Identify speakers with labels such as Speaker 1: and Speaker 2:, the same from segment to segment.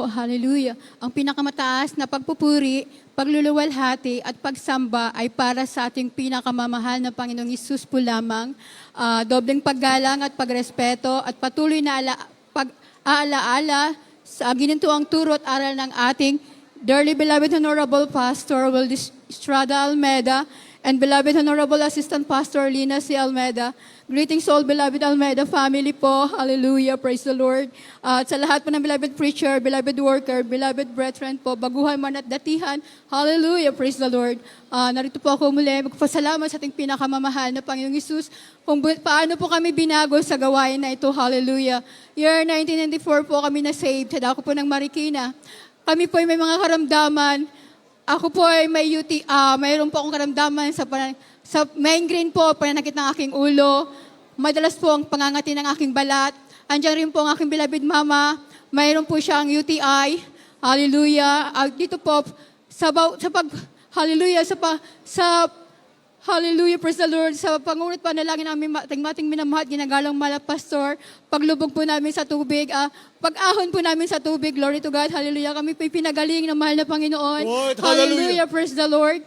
Speaker 1: po, hallelujah. Ang pinakamataas na pagpupuri, pagluluwalhati at pagsamba ay para sa ating pinakamamahal na Panginoong Hesus po lamang. Dobleng paggalang at pagrespeto at patuloy na pag-aalaala sa ginintuang turo at aral ng ating dearly beloved Honorable Pastor Wildy Estrada Almeda and beloved Honorable Assistant Pastor Lina C. Almeda. Greetings all beloved Almeda family po. Hallelujah. Praise the Lord. At sa lahat po ng beloved preacher, beloved worker, beloved brethren po, baguhan man at datihan. Hallelujah. Praise the Lord. Narito po ako muli. Magpasalamat sa ating pinakamamahal na Panginoong Hesus kung paano po kami binago sa gawain na ito. Hallelujah. Year 1994 po kami na-saved. Sa ako po ng Marikina. Kami po ay may mga karamdaman. Ako po ay may mayroon po akong karamdaman sa migraine po, pananakit ng aking ulo. Madalas po ang pangangati ng aking balat. Andiyan rin po ang aking beloved mama. Mayroon po siyang UTI. Hallelujah. Dito po, hallelujah, praise the Lord. Sa pangunit panalangin namin, mating minamahal, ginagalang mala pastor. Paglubog po namin sa tubig, pag-ahon po namin sa tubig, glory to God, hallelujah. Kami po pinagaling ng mahal na Panginoon.
Speaker 2: Lord,
Speaker 1: Hallelujah, praise the Lord.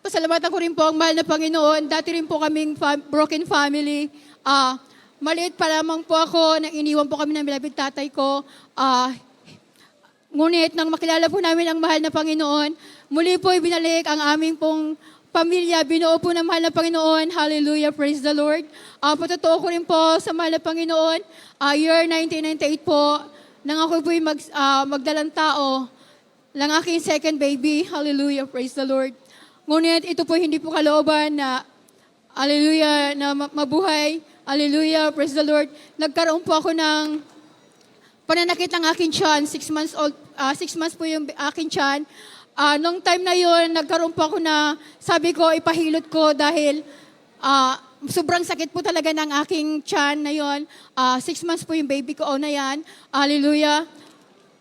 Speaker 1: Pasalamatan ko rin po ang mahal na Panginoon. Dati rin po kaming broken family. Maliit pa lamang po ako, nang iniwan po kami ng beloved tatay ko. Ngunit nang makilala po namin ang mahal na Panginoon, muli po ibinalik ang aming pong pamilya. Binuo po ng mahal na Panginoon. Hallelujah, praise the Lord. Patotoo ko rin po sa mahal na Panginoon. Year 1998 po, nang ako po'y magdalang tao ng aking second baby. Hallelujah, praise the Lord. Ngunit ito po hindi po kalooban na, hallelujah, na mabuhay. Hallelujah, praise the Lord. Nagkaroon po ako ng pananakit ng aking tiyan. 6 months old, 6 months po yung aking tiyan. Nung time na yon, nagkaroon po ako na, sabi ko, ipahilot ko dahil sobrang sakit po talaga ng aking tiyan na yon. 6 months po yung baby ko na yan. Hallelujah.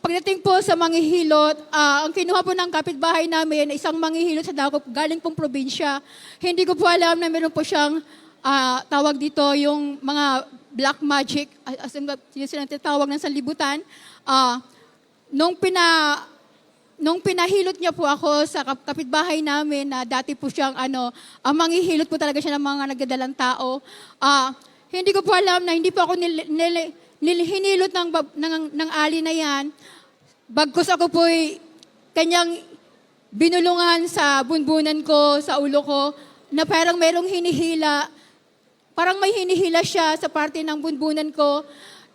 Speaker 1: Pagdating po sa manghihilot, ang kinuha po ng kapitbahay namin, isang manghihilot sa Dakop, galing pong probinsya. Hindi ko po alam na meron po siyang tawag dito, yung mga black magic, as in silang tawag ng sanlibutan. Nung pinahilot niya po ako sa kapitbahay namin, na dati po siyang manghihilot po talaga siya ng mga nagdadalang tao. Hindi ko po alam na hindi po ako hinilot ng ali na yan. Bagkus ako po'y kanyang binulungan sa bunbunan ko, sa ulo ko, na parang merong hinihila. Parang may hinihila siya sa parte ng bunbunan ko.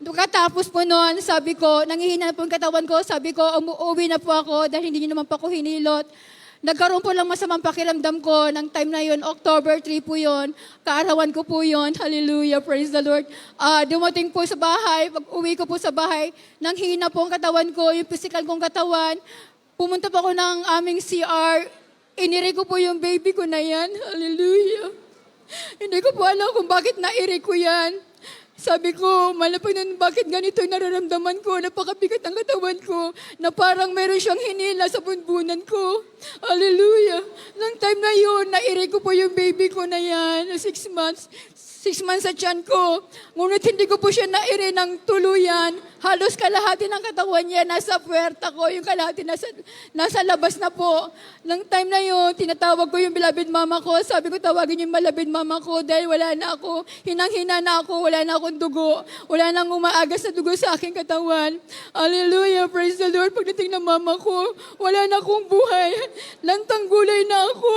Speaker 1: Katapos po noon, sabi ko, nangihina po yung katawan ko, sabi ko, umuwi na po ako dahil hindi niyo naman po ako hinilot. Nagkaroon po lang masamang pakiramdam ko ng time na yun, October 3 po yun, kaarawan ko po yun, hallelujah, praise the Lord. Dumating po sa bahay, pag uwi ko po sa bahay, nang hina po ang katawan ko, yung physical kong katawan, pumunta po ako ng aming CR, iniri ko po yung baby ko na yan, hallelujah. Hindi ko po alam kung bakit nairi ko yan. Sabi ko, malapag nun, bakit ganito yung nararamdaman ko? Napakabigat ang katawan ko, na parang meron siyang hinila sa bunbunan ko. Hallelujah. Nang time na yun, nairi ko po yung baby ko na yan, 6 months. 6 months sa tiyan ko. Ngunit hindi ko po siya nairi ng tuluyan. Halos kalahati ng katawan niya nasa puwerta ko. Yung kalahati nasa labas na po. Nang time na yun, tinatawag ko yung beloved mama ko. Sabi ko, tawagin yung beloved mama ko dahil wala na ako. Hinang-hina na ako. Wala na akong dugo. Wala nang umaagas na dugo sa aking katawan. Hallelujah. Praise the Lord. Pagdating ng mama ko, wala na akong buhay. Lantang gulay na ako.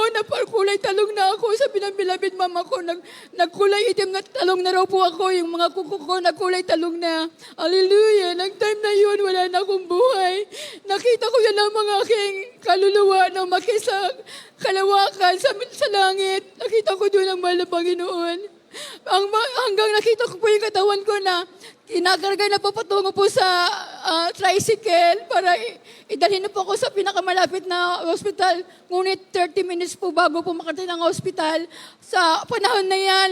Speaker 1: Kulay talong na ako. Sabi ng beloved mama ko, nagkulay itim na talong na raw po ako. Yung mga kuko ko, nagkulay talong na. Hallelujah. Nang time na yun, wala na akong buhay. Nakita ko yan ang mga aking kaluluwa na makisa kalawakan sa langit. Nakita ko doon ang mahal na Panginoon. Hanggang nakita ko po yung katawan ko na kinakarga na papatungo po sa tricycle para idalhin na po ako sa pinakamalapit na hospital. Ngunit 30 minutes po bago po makarating ng hospital. Sa panahon na yan,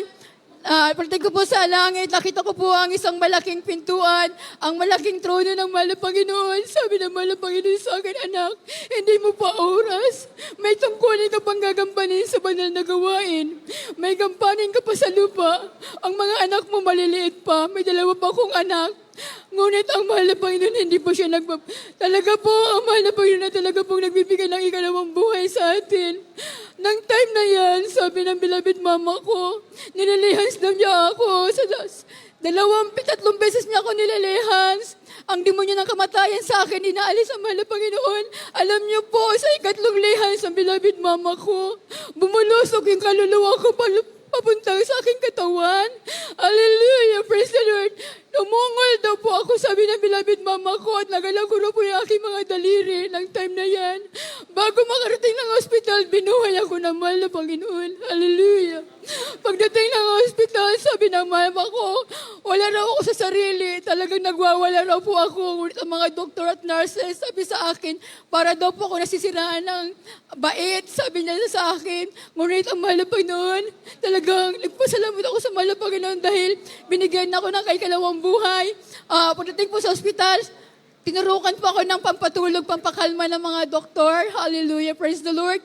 Speaker 1: pagdating ko po sa langit, nakita ko po ang isang malaking pintuan, ang malaking trono ng mahal na Panginoon. Sabi ng mahal na Panginoon sa akin, anak, hindi mo pa oras. May tungkulin ka pang gagampanin sa banal na gawain. May gampanin ka pa sa lupa. Ang mga anak mo maliliit pa. May 2 pa akong anak. Ngunit ang mahal na Panginoon, hindi po siya talaga po, ang mahal na Panginoon na talaga pong nagbibigay ng ikalawang buhay sa atin. Nang time na yan, sabi ng beloved mama ko, nilalihans daw niya ako. Tatlong beses niya ako nilalihans. Ang demonyo ng kamatayan sa akin, inaalis ang mahal na Panginoon. Alam niyo po, sa ikatlong lihans ang beloved mama ko, bumulusok yung kaluluwa ko papunta sa aking katawan. Hallelujah, praise the Lord. Umungol daw po ako, sabi ng beloved mama ko, at nagalaw ko na po yung aking mga daliri ng time na yan. Bago makarating ng hospital, binuhay ako ng mahal na Panginoon. Hallelujah. Pagdating ng hospital, sabi ng mama ko, wala raw ako sa sarili. Talagang nagwawala raw po ako. Ngunit ang mga doktor at nurses, sabi sa akin, para daw po ako nasisiraan ng bait. Sabi niya sa akin, ngunit ang mahal na Panginoon, talagang nagpasalamat ako sa mahal na Panginoon dahil binigyan ako ng kalawang buhay. Pagdating po sa ospital, tinurukan po ako ng pampatulog, pampakalma ng mga doktor. Hallelujah, praise the Lord.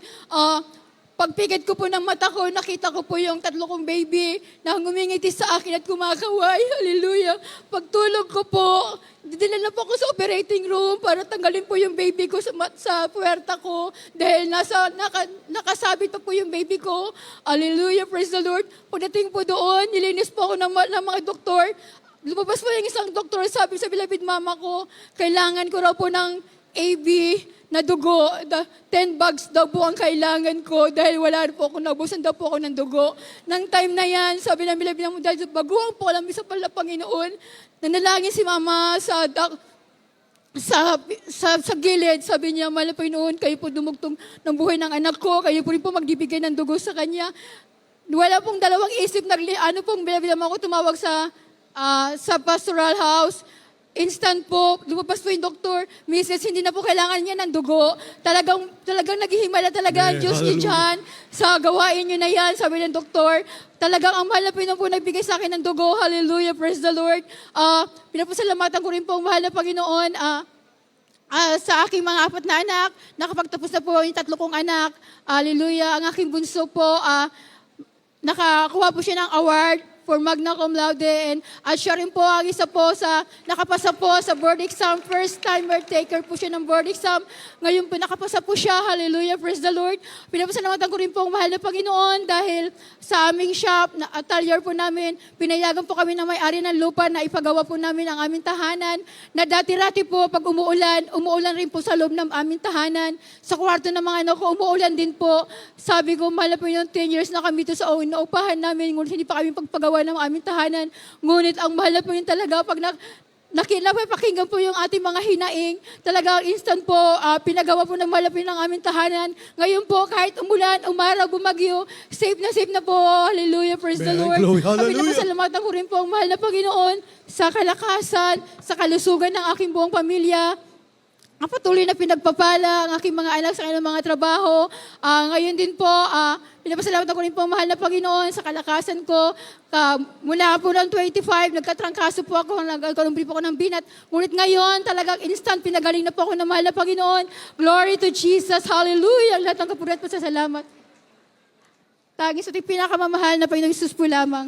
Speaker 1: Pagpikit ko po ng mata ko, nakita ko po yung 3 kong baby na ngumingiti sa akin at kumakaway. Hallelujah. Pagtulog ko po, dinala po ako sa operating room para tanggalin po yung baby ko sa puwerta ko dahil nakasabit pa po yung baby ko. Hallelujah, praise the Lord. Pagdating po doon, nilinis po ako ng mga doktor. Lumabas po yung isang doktor, sabi sa beloved mama ko, kailangan ko raw po ng AB na dugo. 10 bags daw po ang kailangan ko dahil wala po ako, naubusan daw po ako ng dugo. Nang time na yan, sabi ng beloved mama, dahil baguhan po alam sa pala Panginoon, nanalangin si mama sa gilid, sabi niya, mahal na Panginoon, kayo po dumugtong ng buhay ng anak ko, kayo po rin po magbibigay ng dugo sa kanya. Wala pong dalawang isip, beloved mama ko tumawag sa pastoral house. Instant po, lumabas po yung doktor, Mrs., hindi na po kailangan niya ng dugo. Talagang naghihimala talaga ang Diyos niyo dyan. Sa gawain niyo na yan, sabi ng doktor. Talagang ang mahal na Panginoon po nagbigay sa akin ng dugo. Hallelujah, praise the Lord. Pinapasalamatan ko rin po ang mahal na Panginoon. Sa aking mga 4 na anak, nakapagtapos na po yung 3 kong anak. Hallelujah, ang aking bunso po, nakakuha po siya ng award for magna cum laude, at siya rin po ang isa po nakapasa po sa board exam. First timer taker po siya ng board exam. Ngayon po nakapasa po siya. Hallelujah, praise the Lord. Pinapasalamatan ko rin po ang mahal na Panginoon dahil sa aming shop, atelier po namin, pinayagan po kami ng may-ari ng lupa na ipagawa po namin ang aming tahanan, na dati-rati po pag umuulan rin po sa loob ng aming tahanan. Sa kwarto ng mga anak ko, umuulan din po. Sabi ko, mahal na Panginoon, 10 years na kami ito sa naupahan namin, ngunit hindi pa kami pagpagawa ng aming tahanan. Ngunit ang mahal na po yun talaga, pag napapakinggan po yung ating mga hinaing, talaga instant po, pinagawa po ng mahal na po yun ang aming tahanan. Ngayon po, kahit umulan, umaraw, bumagyo, safe na po. Hallelujah, praise the Lord. Pinapasalamatan ko rin po ang mahal na Panginoon sa kalakasan, sa kalusugan ng aking buong pamilya. Ang patuloy na pinagpapala ang aking mga anak sa kanilang mga trabaho. Ngayon din po, pinapasalamatan ko rin po mahal na Panginoon sa kalakasan ko. Mula po ng 25, nagkatrangkaso po ako, nagkalumbri po ako ng binat. Ngunit ngayon, talagang instant, pinagaling na po ako ng mahal na Panginoon. Glory to Jesus, hallelujah. Lahat ng kapurit po sa salamat. Taging sa ating pinakamamahal na Panginoong Jesus po lamang.